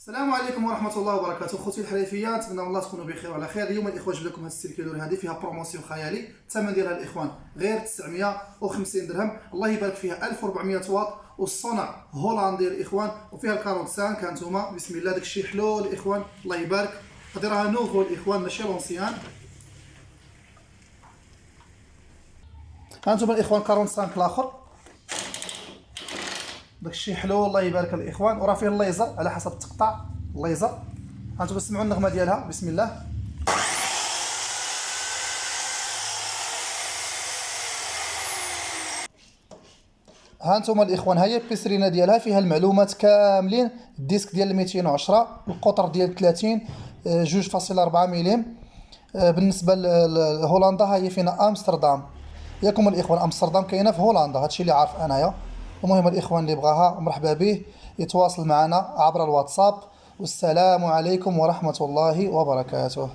السلام عليكم ورحمة الله وبركاته. خوتي الحريفيات، نتمنى الله تكونوا بخير وعلى خير. اليوم الاخوان جبت لكم هذه السلكيلوري هذه فيها بروموسيون خيالي. الثمن ديالها الاخوان غير 950 درهم، الله يبارك فيها. 1400 واط والصنع هولندي الاخوان، وفيها الكاروت 5. هانتوما بسم الله داكشي حلو الاخوان، الله يبارك. هذه راها نوفو الاخوان ماشي لونسيان. هانتوما الاخوان كاروت 5 الاخر داكشي حلو الله يبارك الاخوان، وراه فيه الليزر على حسب التقطاع الليزر. هانتوما سمعوا النغمه ديالها بسم الله. هانتوما الاخوان ها هي البيسرينه ديالها، فيها المعلومات كاملين. الديسك ديال 210، القطر ديال 30، 2.4 ملم. بالنسبه لهولندا ها هي فينا امستردام. ياكم الاخوان امستردام كاينه في هولندا، هادشي اللي عارف انايا. المهم الاخوان اللي بغاها مرحبا به يتواصل معنا عبر الواتساب. والسلام عليكم ورحمه الله وبركاته.